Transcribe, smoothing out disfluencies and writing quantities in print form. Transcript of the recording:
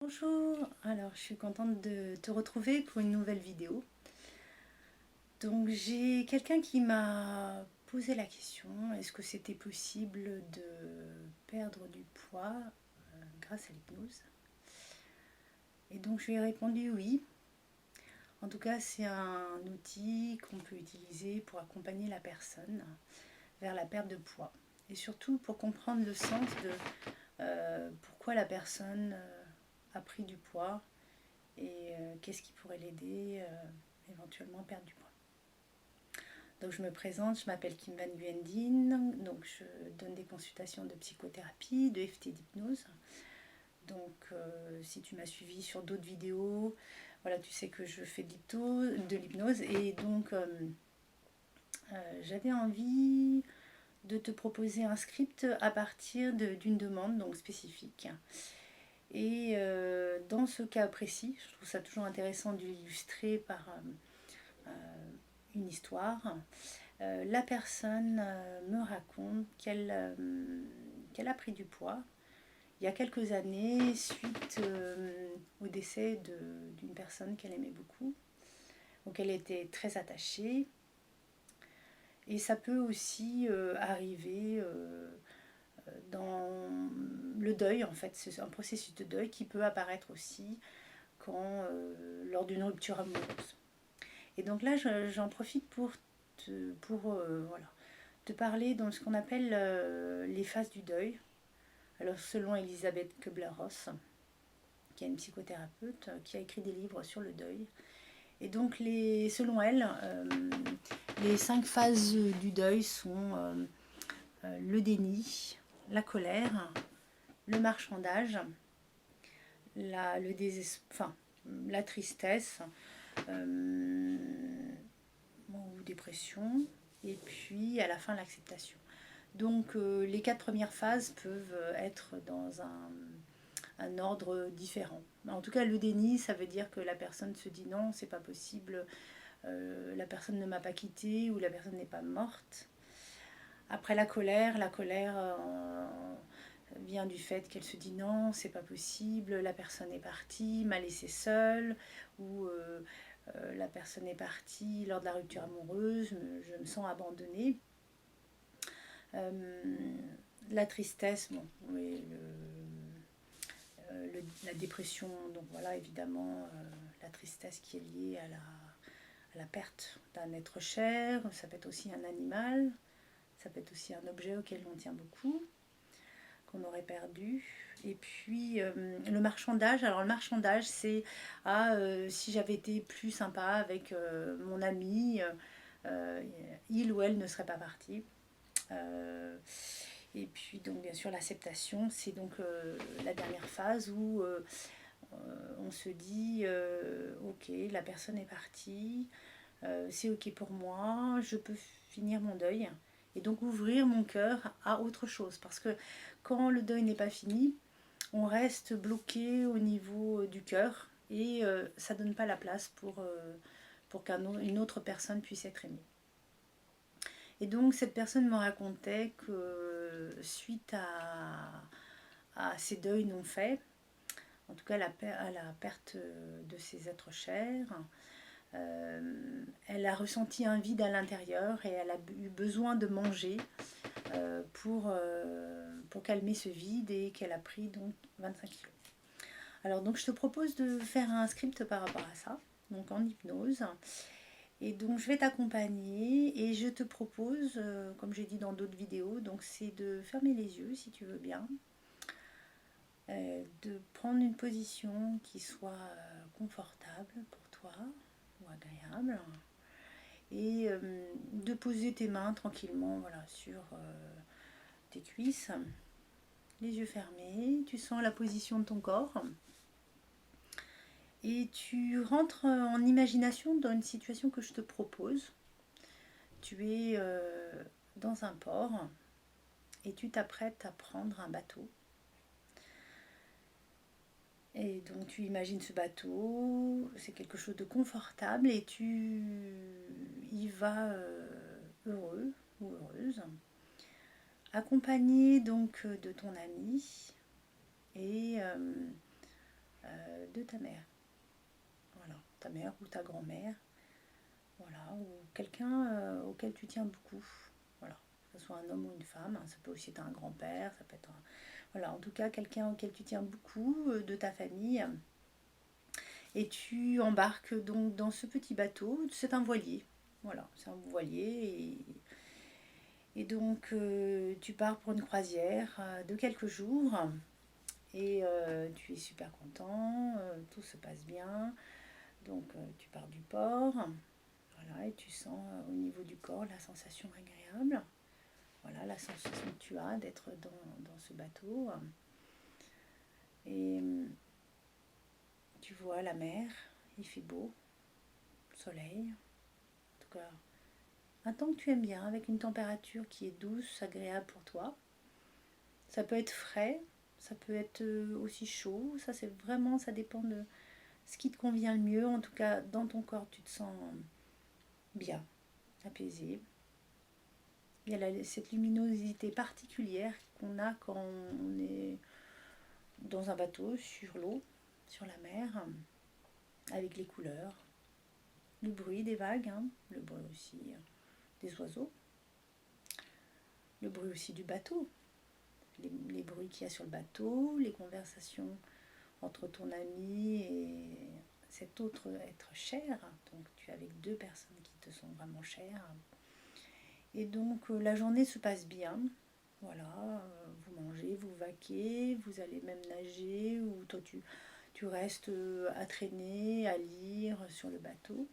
Bonjour, alors je suis contente de te retrouver pour une nouvelle vidéo. Donc j'ai quelqu'un qui m'a posé la question, est-ce que c'était possible de perdre du poids grâce à l'hypnose? Et donc je lui ai répondu oui. En tout cas c'est un outil qu'on peut utiliser pour accompagner la personne vers la perte de poids. Et surtout pour comprendre le sens de pourquoi la personne a pris du poids et qu'est-ce qui pourrait l'aider éventuellement à perdre du poids. Donc je me présente, je m'appelle Kim Van Guendin, donc je donne des consultations de psychothérapie, de FT d'hypnose. Donc si tu m'as suivi sur d'autres vidéos, voilà, tu sais que je fais de l'hypnose et donc j'avais envie de te proposer un script à partir d'une demande donc spécifique. Et dans ce cas précis, je trouve ça toujours intéressant d'illustrer par une histoire. La personne me raconte qu'elle a pris du poids il y a quelques années suite au décès d'une personne qu'elle aimait beaucoup, auquel elle était très attachée. Et ça peut aussi arriver dans le deuil, en fait, c'est un processus de deuil qui peut apparaître aussi lors d'une rupture amoureuse. Et donc là, j'en profite pour voilà, te parler dans ce qu'on appelle les phases du deuil. Alors selon Elisabeth Kubler-Ross, qui est une psychothérapeute, qui a écrit des livres sur le deuil. Et donc selon elle, les 5 phases du deuil sont le déni, la colère, le marchandage, la tristesse, ou dépression, et puis à la fin l'acceptation. Donc les 4 premières phases peuvent être dans un ordre différent. En tout cas, le déni, ça veut dire que la personne se dit non, c'est pas possible, la personne ne m'a pas quitté ou la personne n'est pas morte. Après la colère vient du fait qu'elle se dit non, c'est pas possible, la personne est partie, m'a laissée seule, ou la personne est partie lors de la rupture amoureuse, je me sens abandonnée. La tristesse, bon, oui, la dépression, donc voilà, évidemment, la tristesse qui est liée à la perte d'un être cher, ça peut être aussi un animal, ça peut être aussi un objet auquel on tient beaucoup, qu'on aurait perdu. Et puis le marchandage, alors le marchandage c'est si j'avais été plus sympa avec mon ami, il ou elle ne serait pas parti. Et puis donc bien sûr l'acceptation, c'est donc la dernière phase où on se dit ok, la personne est partie, c'est ok pour moi, je peux finir mon deuil et donc ouvrir mon cœur à autre chose. Parce que quand le deuil n'est pas fini, on reste bloqué au niveau du cœur et ça donne pas la place pour qu'une autre personne puisse être aimée. Et donc cette personne me racontait que suite à ces deuils non faits, en tout cas à la perte de ses êtres chers, elle a ressenti un vide à l'intérieur et elle a eu besoin de manger pour calmer ce vide et qu'elle a pris donc 25 kilos. Alors donc je te propose de faire un script par rapport à ça, donc en hypnose. Et donc je vais t'accompagner et je te propose, comme j'ai dit dans d'autres vidéos, donc c'est de fermer les yeux si tu veux bien, de prendre une position qui soit confortable pour toi ou agréable et de poser tes mains tranquillement voilà, sur tes cuisses, les yeux fermés, tu sens la position de ton corps et tu rentres en imagination dans une situation que je te propose. Tu es dans un port et tu t'apprêtes à prendre un bateau. Et donc tu imagines ce bateau, c'est quelque chose de confortable et tu y vas heureux ou heureuse, accompagné donc de ton ami et de ta mère. Voilà, ta mère ou ta grand-mère. Voilà, ou quelqu'un auquel tu tiens beaucoup. Voilà, que ce soit un homme ou une femme, hein, ça peut aussi être un grand-père, ça peut être un... Voilà, en tout cas, quelqu'un auquel tu tiens beaucoup de ta famille. Et tu embarques donc dans ce petit bateau, c'est un voilier. Voilà, c'est un voilier. Et donc, tu pars pour une croisière de quelques jours. Et tu es super content, tout se passe bien. Donc, tu pars du port. Voilà, et tu sens au niveau du corps la sensation agréable. Voilà, la sensation que tu as d'être dans ce bateau. Et tu vois la mer, il fait beau, soleil. En tout cas, un temps que tu aimes bien, avec une température qui est douce, agréable pour toi. Ça peut être frais, ça peut être aussi chaud. Ça, c'est vraiment, ça dépend de ce qui te convient le mieux. En tout cas, dans ton corps, tu te sens bien, apaisé. Il y a cette luminosité particulière qu'on a quand on est dans un bateau, sur l'eau, sur la mer, avec les couleurs, le bruit des vagues, hein, le bruit aussi des oiseaux, le bruit aussi du bateau, les bruits qu'il y a sur le bateau, les conversations entre ton ami et cet autre être cher. Donc tu es avec deux personnes qui te sont vraiment chères. Et donc la journée se passe bien. Voilà, vous mangez, vous vaquez, vous allez même nager, ou toi tu restes à traîner, à lire sur le bateau.